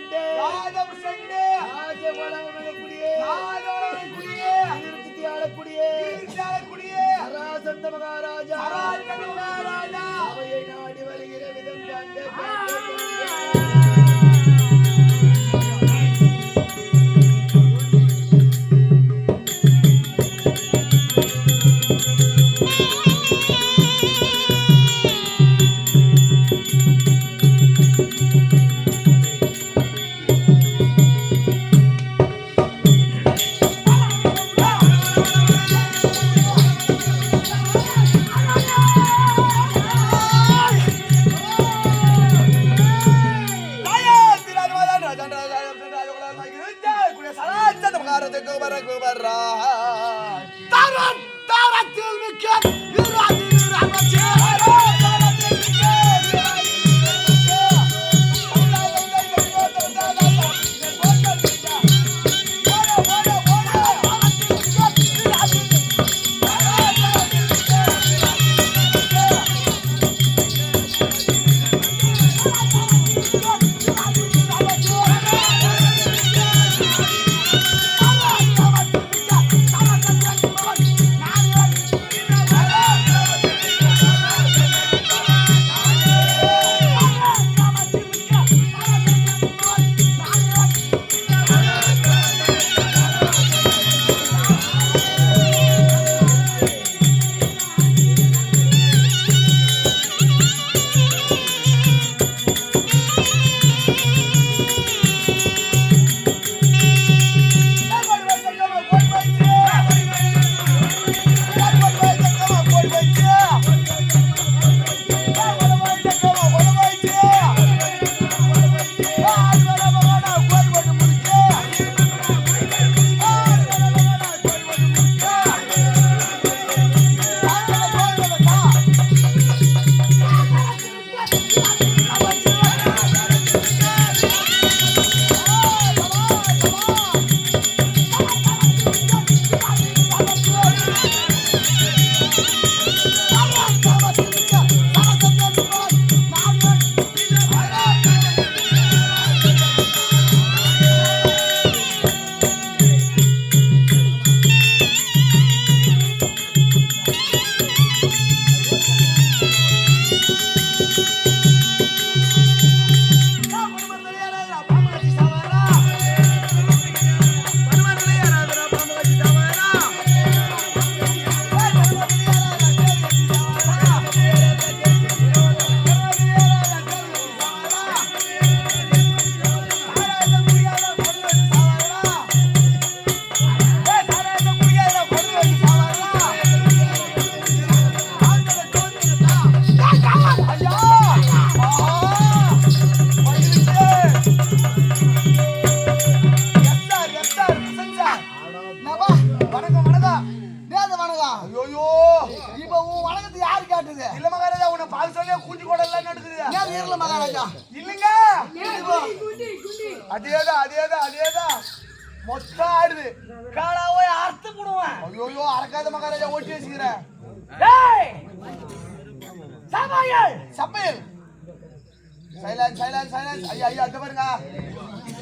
Cent ராஜகுடியே சராசந்த Maharaja அவையை நாடி வருகிற விதம் கண்டு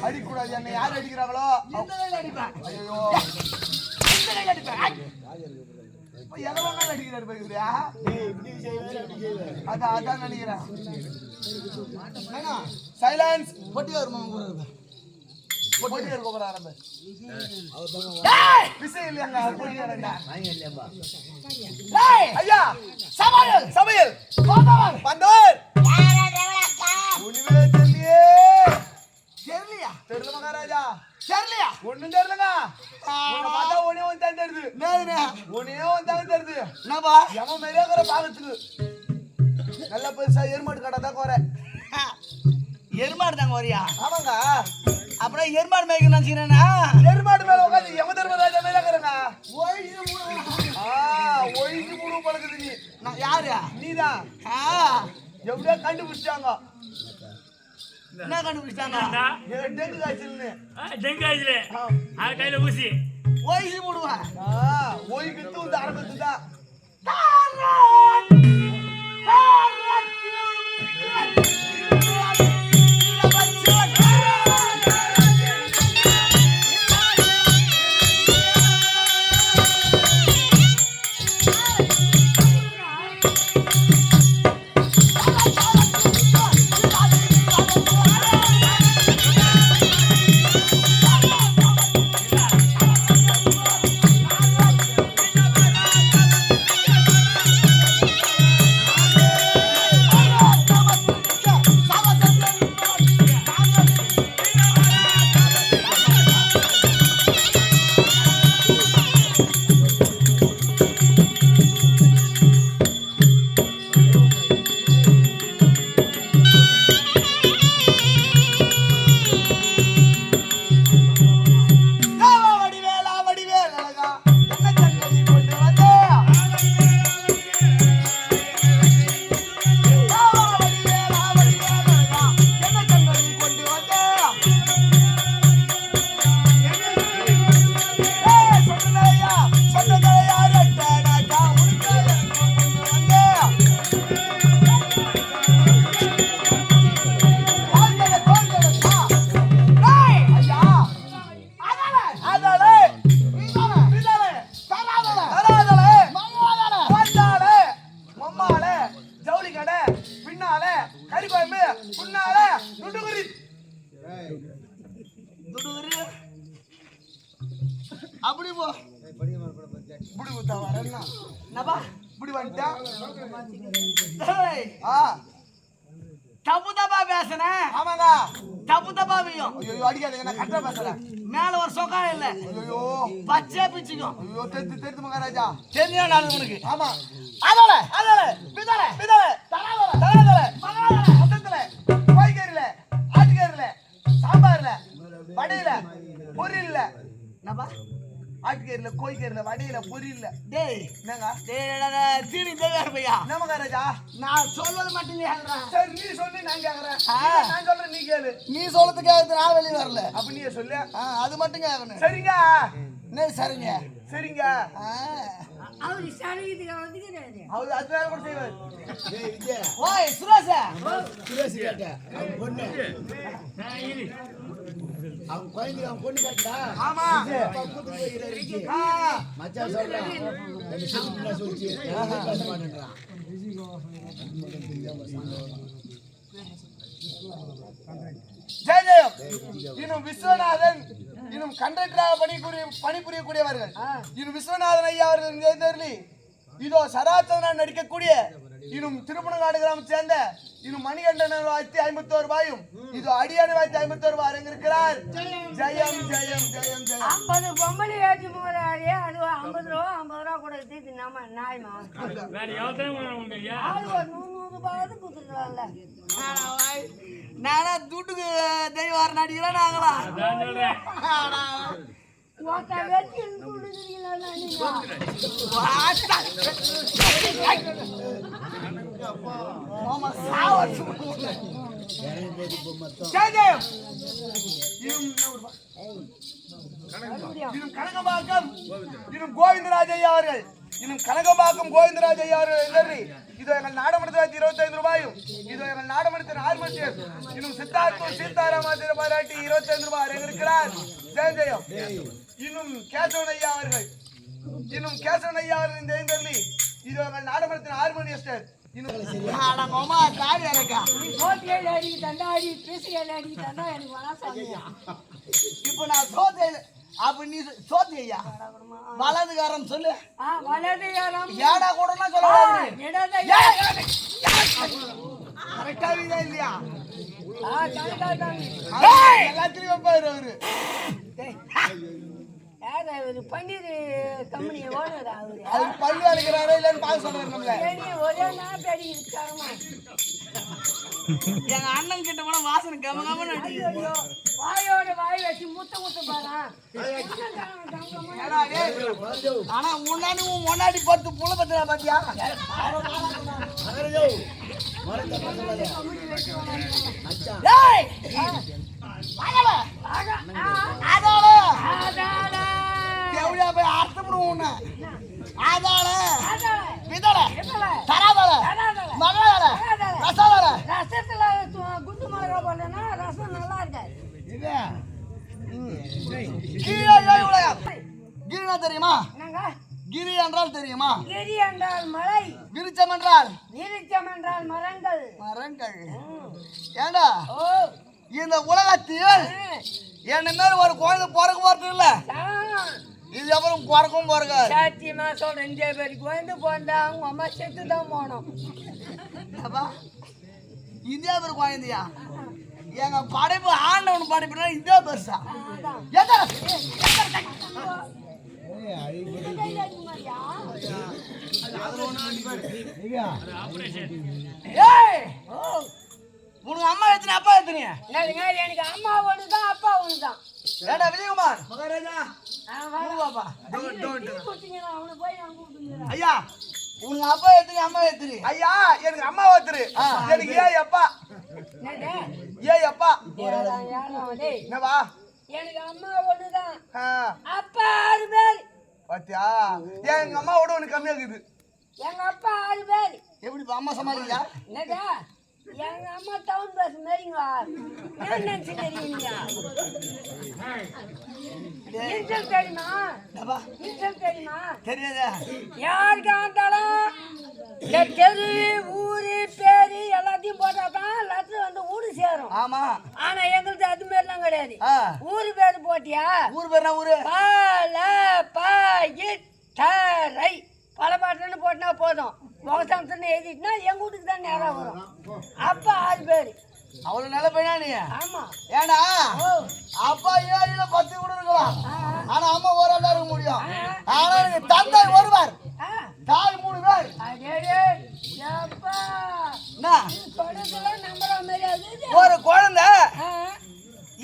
அடிக்கூடாது என்ன யார் அடிக்கிறாங்களோ எதவாங்க அடிக்கிறாரு போய்யா அதான் நினைக்கிறேன் சைலன்ஸ் பொட்டியா இருக்கும் பொட்டியா இருக்க ஆரம்ப விஷயம் இல்லையாங்க ஐயா சமையல் சமையல் பந்தவர் தெரியல மகாராஜா தெரியலையா ஒண்ணும் தெரியலங்க பார்த்தா ஒன்னே ஒன்று தான் தெரியுது ஒன்னே ஒன்று தான் தெரியுது என்னப்பா எவன் மேலேக்கிற பாகத்துக்கு நல்ல பெருசா எருமாடு கடை தான் கோர எருமாடு தாங்க வரியா ஆமாங்க அப்புறம் எருமாடு மேய்க்கணும் நினைச்சுக்கிறேன்னா எருமாடு மேல உட்காந்து எம தர்மராஜா மேல இருக்கிறேங்க ஒழிஞ்சு முழு பழக்குது நீ நான் யாரு நீதான் எப்படியோ கண்டுபிடிச்சாங்க என்ன கண்டுபிடிச்சாங்க டெங்கு காய்ச்சல்னு டெங்கு காய்ச்சல் கையில ஊசி ஓய்சி போடுவேன் ஓய் வித்து வந்து ஆரம்பிச்சு தான் முன்னால துடுகுரி அப்படி போ இப்படி குத்தா வரேன்னா நபா இப்படி வந்துட்டா தப்பு தப்பா பேசுனேன். ஆமாங்க தப்பு தப்பா வையும். ஐயோ அடிக்காதீங்க நான் கரெக்டா பேசுறேன். மேல ஒரு சொக்கா இல்ல. ஐயோ பச்சை பிச்சுக்கும். ஐயோ தெரிந்து மகாராஜா தெரியும் நான் உனக்கு. ஆமா அதோட பிதல தராதல மொத்தத்துல கோய்கறில ஆட்டுக்கறில சாம்பார்ல வடையில பொரியல்ல நபா ஆட்டுக்கறில கோய்கறில வடையில பொரியல்ல டேய் என்னங்க தீனி தேவையா பையா என்ன மகாராஜா நான் சொல்வது மட்டும் நீ கேக்குறேன். சரி நீ சொல்லு நான் கேக்குறேன் நான் சொல்றேன் நீ கேளு நீ சொல்றது கேக்குறது நான் வெளியே வரல. அப்ப நீயே சொல்லு அது மட்டும் கேட்கணும். சரிங்க என்ன சரிங்க சரிங்க அவரு சரிங்க வந்துக்கிறாரு. அவரு அது வேலை கூட செய்வார். ஓய் சுரேஷ் கேட்ட அவன் பொண்ணு அவன் குழந்தைக்கு அவன் பொண்ணு கேட்டா ஆமா மச்சான் சொல்றான் சொல்லிச்சு பேச மாட்டேன்றான். ஜெய ஜெயம் இன்னும் விஸ்வநாதன் இன்னும் கண்டக்டராக பணிபுரியக்கூடியவர்கள் இன்னும் விஸ்வநாதன் ஐயா அவர்கள் இதோ சராச்சந்திரன் நடிக்கக்கூடிய இன்னும் திருப்பணங்காடு கிராமத்தை சேர்ந்த இன்னும் மணிகண்டன் 51 ரூபாயும் இது அடியாடு 51 ரூபாய் அரங்கிருக்கிறார். ஜெயம் ஜெயம் ஜெயம் ஜெயம் 50 பொம்பளை ஏற்றி போறாரு. அது 50 ரூபா கொடுத்து இது நம்ம நாய்மா ஆளு ஒரு 100 ரூபாய் கொடுத்துருக்காங்கல்ல. நானா துட்டுக்கு தெய்வார் நடிக்கிறேன் நாங்களா ஒருத்த வெட்டி கொடுக்குறீங்களா நீங்க? கனகம்பாக்கம் இன்னும் கோவிந்தராஜ் ஐயா அவர்கள் இன்னும் கனகம்பாக்கம் கோவிந்தராஜ் ஐயா அவர்கள் இதோ எங்கள் நாடமன்றத்தில் 25 ரூபாயும் இதோ எங்கள் நாடமன்றத்தின் ஆர்மசியர் இன்னும் சித்தார்த்தூர் சீதாராமத்தில் பாராட்டி 25 ரூபாய் இருக்கிறார். ஜெயம் ஜெயம் இன்னும் கேசவன் ஐயா அவர்கள் இந்த இதோ எங்கள் நாடமன்றத்தின் ஹார்மோனியஸ்டர் இப்ப நான் சோத்தை அப்ப நீ சோத்தையா வலதுகாரம் சொல்லு. ஏடா கூட இல்லையா எல்லாத்திலையும் வைப்பாரு அவரு பன்னீர் கம்பெனி ஓனர் அவரு. அவரு பல்லு அடிக்கிறாரா இல்லன்னு பாக்க சொல்றாரு நம்மள. ஒரே நாட்டு அடி இருக்காரமா. எங்க அண்ணன் கிட்ட கூட வாசனை கமகமன்னு அடிக்குது. வாயோட வாய் வச்சு முத்த பாரா. ஆனா முன்னாடி உன் முன்னாடி படுத்து புள்ள பத்திரா பாத்தியா? எவ்வளோ போய் அர்த்தப்படுவோம் உன்னை. ஆதாள விதல தராதல மகால ரசாதல ரசத்துல குண்டு மிளகா போட்டேன்னா ரசம் நல்லா இருக்காது. கிரினா தெரியுமா? கிரி என்றால் தெரியுமா? கிரி என்றால் மலை, விருச்சம் என்றால் மரங்கள். ஏண்டா இந்த உலகத்தில் என்ன மாதிரி ஒரு குழந்தை பிறக்க போறது இல்ல. இது அப்புறம் பிறக்கும் பிறகு சாத்தியமா சொல்றேன். 5 பேருக்கு குழந்தை பிறந்தா அவங்க அம்மா செத்து தான் போனோம். இதே பேர் குழந்தையா? எங்க படைப்பு ஆண்டவன் படைப்புனா இதே பெருசா? உனக்கு அம்மா எத்தனை அப்பா எத்தனை? எனக்கு அம்மா ஒண்ணுதான் அப்பா ஒண்ணுதான். ஏடா விஜயகுமார் மகாராஜா ஐயா உனக்கு அப்பா எத்தனை அம்மா எத்தனை? ஐயா எனக்கு அம்மா ஒருத்தரு எனக்கு ஏன் அப்பா என்னவா எனக்கு அம்மா ஒண்ணுதான் அப்பா 6 பேர். பாத்தியா எங்க அம்மாவோட உனக்கு கம்மியா இருக்குது. எங்க அப்பா 6 பேர். எப்படி அம்மா சமாளிக்கா? என்னடா எங்க அம்மா டவுன் பஸ் மேரிங்க நினைச்சு தெரியுங்க. இன்சல் தெரியுமா? இன்சல் தெரியுமா? தெரியாதா? யாருக்கு ஆண்டாலும் தெரு ஊரு பேரு எல்லாத்தையும் போட்டாதான் லட்சம் வந்து ஊடு ஆமா. ஆனா எங்களுக்கு அது மாதிரிலாம் கிடையாது. ஆ. ஊரு பேரு போட்டியா? ஊர் பேர் என்ன ஊரு? பாலப்பாயிட்டரை பலப்பாட்டுன்னு போட்டினா போதும். முகசாமத்துன்னு எழுதிட்டுனா எங்க வீட்டுக்கு தான் நேரம் வரும். அப்ப 6 பேர். அவ்வளவு நல்ல பையனா நீ? ஆமா. ஏண்டா ஓ. அப்பா 7 10 கூட இருக்கலாம். ஆனா அம்மா ஒரு ஆளா இருக்க முடியும். ஆனா எனக்கு தந்தை ஒருவர், ஆ. தாய் 3 பேர். அடேடே. யப்பா. என்ன? சொல்றதெல்லாம் நம்புற மாதிரி அது இது. ஒரு குழந்தை ஆ.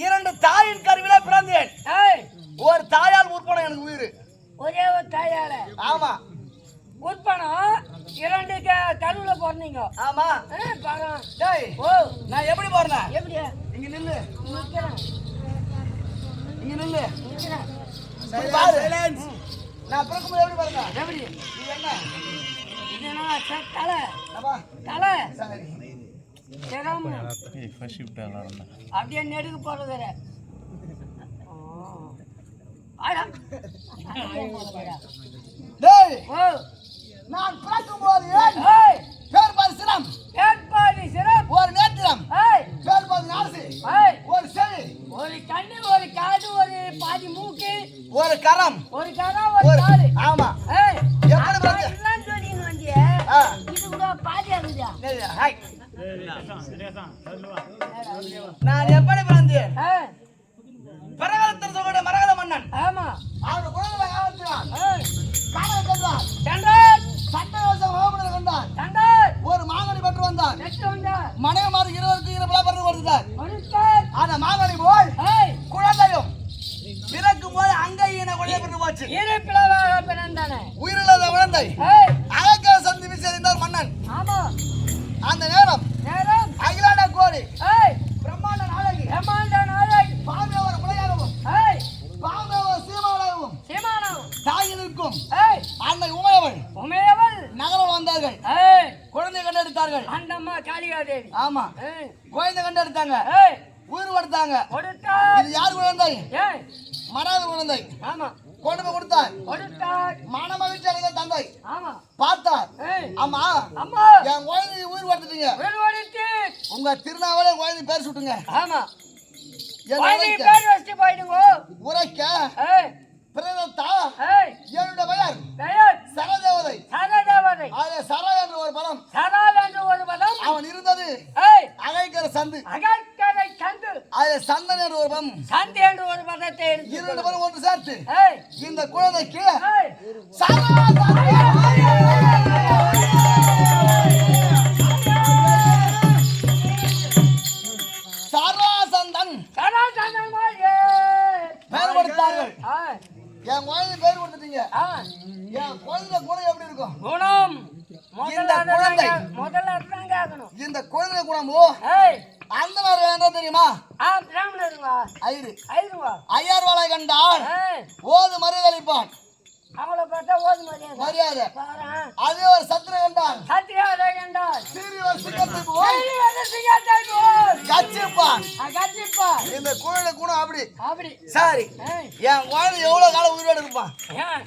2 தாயின் கருவில பிறந்தேன். ஏய். ஒரு தாயால் உற்பனம் எனக்கு உயிர். ஒரே ஒரு தாயால. ஆமா. உற்பனம் 2 கருவுல பிறந்தீங்க. ஆமா. பாரு. டேய், ஓ. நான் எப்படி போறேன்? எப்படி? இங்க நில்லு. நிக்கிறேன். இங்க நில்லு. நிக்கிறேன். இப்படி பாரு. நான் பிறக்கும்போது எப்படி பாருங்க? எப்படி? இது என்ன? இது என்ன? தலை. அப்பா. தலை. சரி. சிரம். அப்படியே நெடுக்கு போடுகிற. டேய், ஓ. நான் பிறக்கும்போது ஏய். பேர் பாரு சிரம், ஏற்பாடு சிரம். ஒரு நேத்திரம், ஏய். பேர் பாரு நாசி, ஏய். ஒரு செவி, ஒரு கண்ணு, ஒரு காது, ஒரு பாதி மூக்கு, ஒரு கரம், ஒரு கரம், ஒரு காலு. ஆமா. ஏய். எப்படி பிறந்த? இதெல்லாம் சொல்லின்னு வந்தியே. ஆ. இது கூட பாதி ஆகுதா? ஹாய். நான் எப்படி பிறந்தேன்? ஏய். பரகதத்தில் சொல்லக்கூடிய மரகத மன்னன் ஆமா. அவருடைய குழந்தை காலத்தினான் ஏய். காணல் கண்டான், தண்டர். சட்டவாசம் கோபுரத்தில் கண்டான், தண்டர். ஒரு மாங்கனி பெற்று வந்தான். நெட்டு வந்தா. மனைவிமார் 20 பிள்ளை பிறந்து கொடுத்தார். மனுஷர். அந்த மாங்கனி போல் ஏய். குழந்தையும் பிறக்கும் போது அங்கையின குழந்தை பெற்று போச்சு. இரு பிளவாக பிறந்தானே. உயிரில்லாத குழந்தை ஏய். அழகாக சந்தி விசாரித்தார் மன்னன். ஆமா. அந்த நேரம் நேரம். அகிலாண்ட கோடி ஏய். பிரம்மாண்ட நாயகி பிரம்மாண்ட நாயகி. பாம்பேவர் முளையாகவும் ஏய். பாம்பேவர் சீமாளாகவும் சீமானம். தாயினுக்கும் ஏய். அன்னை உமையவள் உமையவள். நகரம் வந்தார்கள். ஏய். குழந்தை கண்டெடுத்தார்கள். அந்த அம்மா காளிகாதேவி. ஆமா. ஏய். குழந்தை கண்டெடுத்தாங்க. ஏய். உயிர் கொடுத்தாங்க. கொடுத்தார். இது யார் குழந்தை? ஏய். மராத குழந்தை. ஆமா. கொண்டு போய் கொடுத்தார். கொடுத்தார். மனமகிழ்ச்சி அடைந்த தந்தை ஆமா. பார்த்தார். ஏய். அம்மா, அம்மா. என் குழந்தைக்கு உயிர் கொடுத்துட்டீங்க. வெளிவடித்து. உங்க திருநாவலே குழந்தை பேர் சுட்டுங்க. ஆமா. என் பாதி உரைக்க, பேர் வச்சு போயிடுங்க. உரைக்க ஏய். பிரதத்தா ஏய். என்னுடைய பெயர் பெயர் சரதேவதை. சரதேவதை. அது சர என்று ஒரு பதம். சரால் என்று ஒரு பதம். அவன் இருந்தது ஏய். அகைக்கிற சந்து. அகற்கரை சந்து. அது சந்தன் என்று ஒரு பதம். சந்து என்று ஒரு பதத்தை எடுத்து. 2 பேரும் ஒன்று சேர்த்து ஏய். இந்த குழந்தைக்கு ஏய். சராசந்தன் சராசந்தன் பெயர் கொடுத்தார்கள். ஏய். என் குழந்தை பேர் கொடுத்துட்டீங்க. ஆ. என் குழந்தை குணம் எப்படி இருக்கும்? குணம். இந்த குழந்தை. முதல்ல அதுதான் கேட்கணும். இந்த குழந்தை குணமோ ஏய். அந்த மாதிரி வேண்டாம் தெரியுமா? பிராமணருங்களா? ஐரு ஐதுவா? ஐயார்வாளை கண்டால் ஏய். ஓது மரியாதைப்பான். அவளை பார்த்தா ஓது மரியாதை. மரியாதை. பாரேன். அதே ஒரு சத்திர கண்டால் சத்தியாதை கண்டால் சீரி ஒரு சிங்கத்துக்கு போய் சரி, வந்து சிங்கத்தை போல். கச்சிப்பான். கச்சிப்பா. இந்த குழந்தை குணம் அப்படி. அப்படி. சரி, ஏய். என் குழந்தை எவ்வளவு காலம் உயிரோடு இருப்பான்? ஏன்?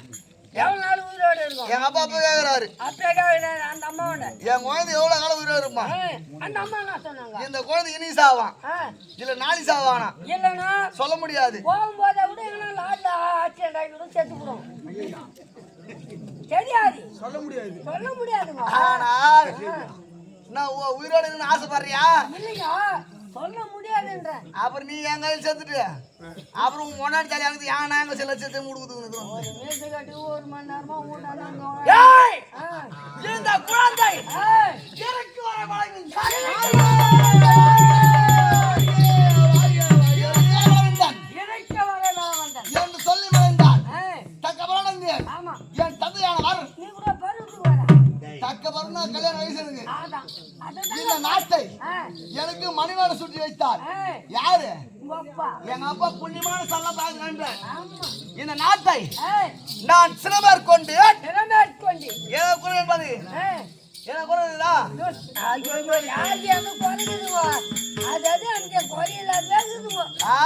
எவ்வளவு நாள் உயிரோடு இருக்கும்? எங்க அப்பா அப்பா கேக்குறாரு, அப்பேக்கா அந்த அம்மாவோட. என் குழந்தை எவ்வளவு காலம் உயிரோடு இருப்பான்? ஏய், அந்த அம்மா என்ன சொன்னாங்க? இந்த குழந்தை இனி சாவான் ஆ. இல்ல நாளை சாவானா இல்லைன்னா சொல்ல முடியாது. போகும்போதை விட எங்கன்னா லாட்ல ஆக்சிடென்ட் ஆகிடும், செத்து போடும். தெரியாது. சொல்ல முடியாது. சொல்ல முடியாதுங்க. ஆனால் நான் உயிரோடு இருக்கணும்னு ஆசைப்படுறியா? இல்லைங்க, சொல்ல முடியாதுன்றேன். அப்புறம் நீ என் கையில் சேர்த்துட்டு அப்புறம் உன் முன்னாடி ஜாலியாக இருக்குது. ஏன் நாங்கள் சில சேர்த்து முடிக்குது. ஒரு மீசை கட்டி 1 மணி நேரமா ஊட்டாங்க. ஏய், ஆ. இந்த குழந்தை ஏய். இறக்கி வர வளைவின் இறைக்க வரலாம் வந்தேன். என்று சொல்லி மறைந்தான். ஏய். தக்க பரணந்தேன். ஆமா. என் தந்தையானவர் நீ கூட பருவத்துக்கு வர. தக்க பரணா கல்யாண வயசு எனக்கு. அதான். இந்த அதுதான். நாட்டை ஆ. எனக்கு மணிவாட சுட்டி வைத்தார். ஏய். யாரு? உங்க அப்பா. எங்க அப்பா புண்ணியமான சொல்ல பாக்குறேன். ஆமா. இந்த நாட்டை ஏய். நான் சிறுவர் கொண்டு திறமேற்கொண்டு. ஏதோ குறை என்பது ஏய். ஏதோ குறைதான். ஐயோ, யாருக்கு அங்க குறையுதுவா? அதாவது அங்க குறையில இருக்குதுவா? ஆ.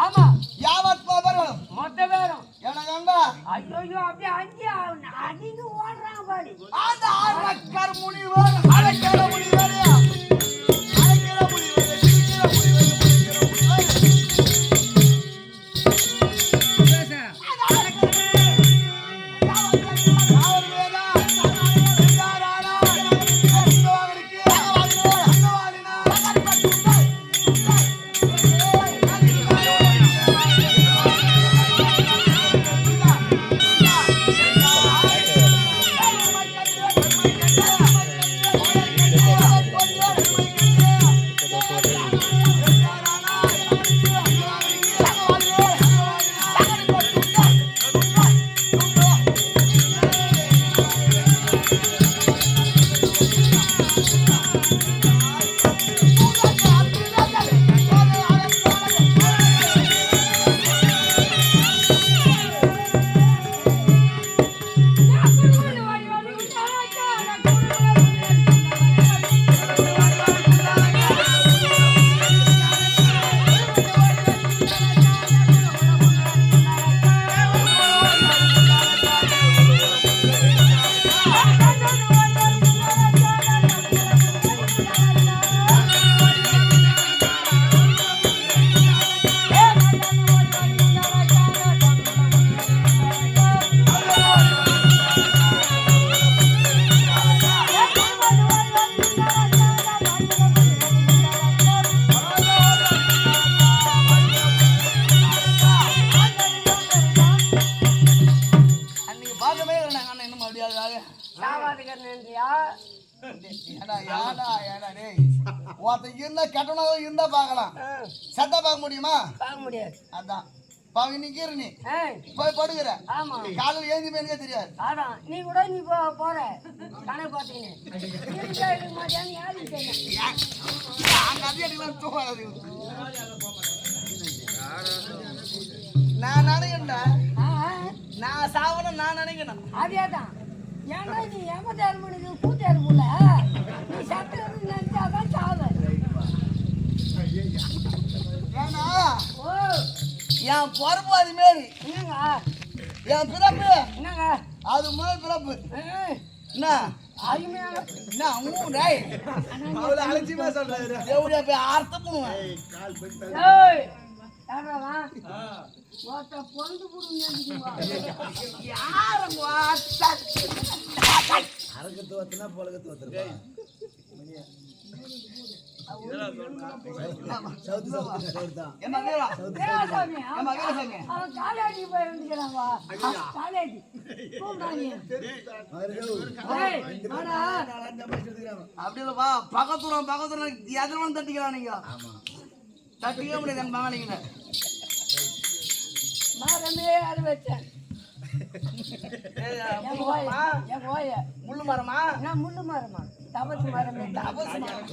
ஆமா யாவத் போபரும் மொத்த பேரும் எனக்கங்க ஐயோ அப்படியே அஞ்சு அடிந்து ஓடுறாங்க பாடி அந்த அரக்கர் முனிவர் அரக்கர் முனிவர் அரக்கர் முனிவர் சிரிக்கிற முனிவர் சத்தா பார்க்க முடியுமா? பார்க்க முடியாது. அதான் பாவி நிக்கிற நீ போய் படுகிற. ஆமா காலையில் ஏந்தி மேலே தெரியாது. அதான் நீ கூட நீ போற கணக்கு பார்த்தீங்க எடுக்க மாட்டேன்னு யாரும் தெரியும். நான் நினைக்கிறேன் நான் சாவணும் நான் நினைக்கணும். அதேதான் ஏன்னா நீ 86 மணிக்கு கூத்தாரு போல நீ சட்டம் நினைச்சாதான் சாவ. ஏன்னா ஓ என் பொறுப்பு அது மாரி என்னங்க என் பிறப்பு என்னங்க அது முதல் பிறப்பு என்ன அருமையான என்ன டேய் அவ்வளோ அலட்சியமா சொல்றாரு எவ்வளோ போய் அர்த்தம் பண்ணுவேன். ஏய் யாரவா ஓட்ட பொந்து புடுங்க யாரங்க அரக்கத்து வத்தனா பொலகத்து வத்தறப்பா சவுத் தான் என்ன வேறா தேவசாமி நம்ம வேறசாமி அவன் காலேஜ் போய் இருந்துக்கிறான் வா காலேஜ் கூண்டானி ஏய் வாடா அப்படி இல்லப்பா பக்கத்துல எதிரவன் தட்டிக்கிறான் நீங்க. தட்டிக்க முடியாது என் மகனிங்க மரமே அது வச்சேன் என் ஓய முள்ளு மரமா நான் முள்ளு மரமா தபசு மரமே தபசு மரம்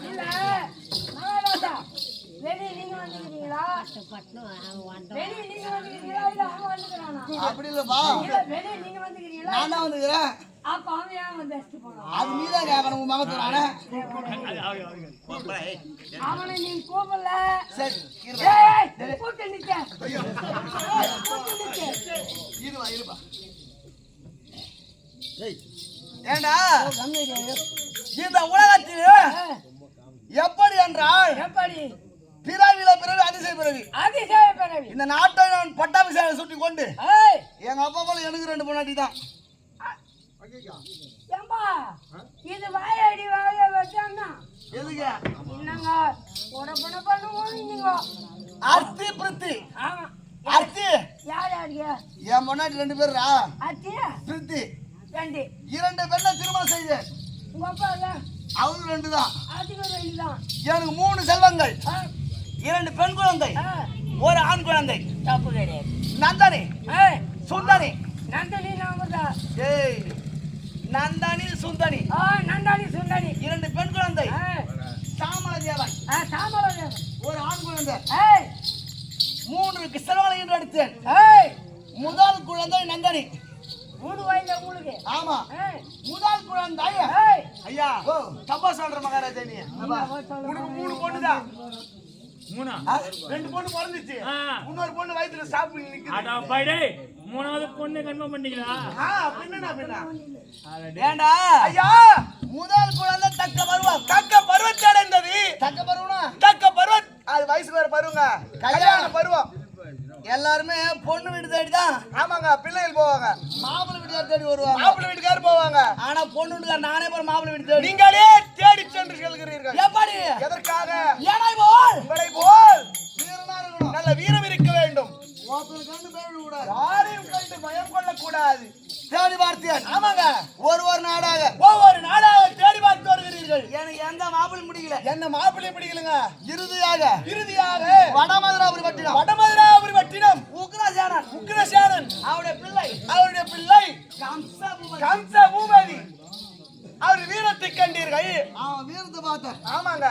இல்ல மகாராஜா வெளியே நீங்க வந்துக்கிறீங்களா வெளியே நீங்க வந்துக்கிறீங்களா இல்ல அவன் வந்துக்கிறானா? அப்படி இல்லப்பா இல்ல வெளியே நீங்க வந்துக்கிறீங்களா நான் தான் வந்துக்கிறேன். அப்ப அவன் ஏன் வந்து அடிச்சுட்டு போனான்? அது நீதான் கேட்கணும் உன் மகத்துறானே. அவனை நீ கூப்பிடல. சரி ஏய், கூப்பிட்டு நிக்க. கூப்பிட்டு நிக்க. இருப்பா ஏண்டா கம்மியா இந்த உலகத்தில் எப்படி என்றால் எப்படி பிறவில பிறவி அதிசய பிறவி அதிசய பிறவி இந்த நாட்டை நான் பட்டாபிஷேகம் சுட்டி கொண்டு ஏய் எங்க அப்பா போல எனக்கு 2 பொண்டாட்டி தான். ஏம்பா இது வாயடி வாய வச்சான்னா எதுக்கு என்னங்க உடம்புன பண்ணுவோம் நீங்க அர்த்தி பிரித்தி ஆமா அர்த்தி யார் யாருங்க என் பொண்டாட்டி 2 பேரா அத்தியா பிரித்தி ரெண்டு 2 பெண்ணை திருமணம் செய்தேன். உங்க அப்பா அவரு 2 தான். அதுக்கு ரெண்டு தான் எனக்கு 3 செல்வங்கள், 2 பெண் குழந்தை, 1 ஆண் குழந்தை. தப்பு கிடையாது நந்தனி ஏய் சுந்தனி. நந்தனி நாமதா ஏய் நந்தனி சுந்தனி நந்தானி சுந்தனி 2 பெண் குழந்தை, சாமல தேவன் சாமராஜன் 1 ஆண் குழந்தை. ஏய் 3 செல்வங்களை ஈன்று எடுத்தேன். ஏய் முதல் குழந்தை நந்தனி. 3 வயதுல உங்களுக்கு ஆமா ஏய் முதல் குழந்தை. ஏய் ஐயா தப்பா சொல்ற மகாராஜா நீ உனக்கு 3 பொண்ணு தான். 2 பொண்ணு பிறந்துச்சு, இன்னொரு பொண்ணு வயித்துல சாப்பிட்டு நிக்குது. மூணாவது பொண்ணு கன்ஃபார்ம் பண்ணீங்களா? பின்னா ஏண்டா ஐயா முதல் குழந்தை தக்க பருவம். தக்க பருவத்தை அடைந்தது. தக்க பருவம்னா தக்க பருவம் அது வயசுக்கு வேற பருவங்க, கல்யாண பருவம். எல்லாருமே பொண்ணு வீடு தேடி தான் ஆமாங்க, பிள்ளைகள் போவாங்க, மாப்பிள்ளை வீட்டுக்கார தேடி வருவாங்க. மாப்பிள்ளை வீட்டுக்காரர் போவாங்க. ஆனா பொண்ணு வீட்டுக்கார நானே போற மாப்பிள்ளை வீடு தேடி. நீங்களே தேடி சென்று செல்கிறீர்கள். எப்படி எதற்காக? ஏனை போல் உங்களை போல் வீரனா இருக்கணும். நல்ல வீரம் இருக்க வேண்டும். ஒருத்தர் கண்டு போயிட கூடாது. யாரையும் கண்டு பயம் கொள்ளக்கூடாது. தேடி பார்த்தேன். ஆமாங்க, ஒரு நாடாக ஒவ்வொரு நாளாக தேடி பார்த்து வருகிறீர்கள். எனக்கு எந்த மாப்பிள்ளை முடியல. என்ன மாப்பிள்ளை பிடிக்கலங்க. இறுதியாக வடமதுராபுரி பட்டினம் வடமதுராபுரி பட்டினம் உக்ரசேனன் உக்கிரசேனன் அவருடைய பிள்ளை கம்ச பூபதி அவர் வீரத்தை கண்டீர்கள். அவன் வீரத்தை பார்த்தேன். ஆமாங்க,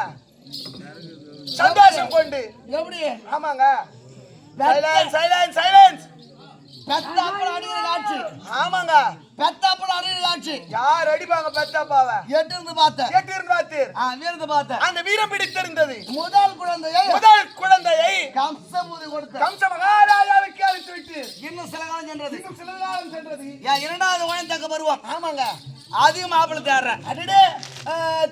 சந்தோஷம் கொண்டு. எப்படி ஆமாங்க, சைலன்ஸ். பெத்தாப்பழம் அடிக்கிற காட்சி. ஆமாங்க, பெத்தாப்பழம் அடிக்கிற காட்சி. யார் அடிப்பாங்க பெத்தாப்பாவை? எட்டு இருந்து பார்த்தேன். கேட்டிருந்து பார்த்தீர். வீரத்தை பார்த்தேன். அந்த வீரம் பிடித்திருந்தது. முதல் குழந்தையை கம்சபூதி கொடுத்த கம்ச மகாராஜாவுக்கு அழைத்து விட்டு இன்னும் சில காலம் சென்றது. இன்னும் சில காலம் சென்றது. என் 2வது குழந்தை தக்க பருவம். ஆமாங்க, அதிகம் மாப்பிள்ளை தேடுறேன். அடடே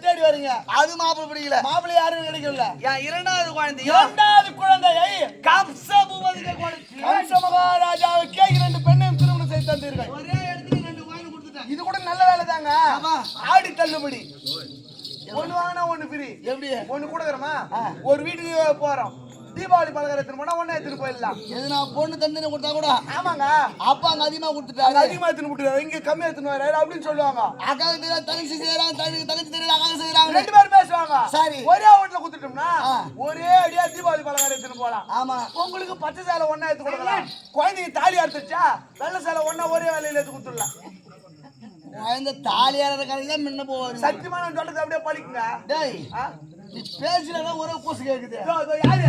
தேடி வரீங்க. அது மாப்பிள்ளை பிடிக்கல. மாப்பிள்ளை யாரும் கிடைக்கல. என் 2வது குழந்தை 2வது குழந்தையை கம்சபூதிக்கு கொடுத்து கம்ச மகாராஜாவுக்கே 2 பெண்ணையும் திருமணம் செய்து தந்தீர்கள். ஒரே இடத்துக்கு 2 குழந்தை கொடுத்துட்டேன். இது கூட நல்ல வேலை தாங்க. ஆமா. ஆடி தள்ளுபடி. ஒண்ணு வாங்கினா 1 ஃப்ரீ. எப்படி 1 கொடுக்குறோமா? ஒரு வீட்டுக்கு போறோம், தீபாவளி பலகாரத்து போனா 1 எடுத்துட்டு போயிடலாம். எது நான் பொண்ணு தந்தனை கொடுத்தா கூட ஆமாங்க, அப்பா அங்க அதிகமா கொடுத்துட்டாரு. அதிகமா எடுத்துட்டு விட்டுறாரு, இங்க கம்மியா எடுத்துட்டு வராரு அப்படின்னு சொல்லுவாங்க. அக்காவுக்கு தெரியாது, தங்கச்சி செய்யறாங்க, தங்கச்சி தெரியாது, அக்காவுக்கு செய்யறாங்க. 2 பேரும் பேசுவாங்க. சரி. ஒரே வீட்டுல குடுத்துட்டோம்னா ஒரே அடியா தீபாவளி பலகாரம் எடுத்துட்டு போலாம். ஆமா. உங்களுக்கு பச்சை சேலை 1 எடுத்து கொடுக்கலாம். குழந்தைங்க தாலி அறுத்துச்சா வெள்ளை சேலை 1 ஒரே வேலையில எடுத்து கொடுத்துடலாம். குழந்தை தாலியார கடையில முன்ன போவாரு. சத்தியமா நான் சொல்றது அப்படியே பழிக்குங்க. டேய் நீ பேசுறதா ஒரே பூசு கேக்குது. யாரு?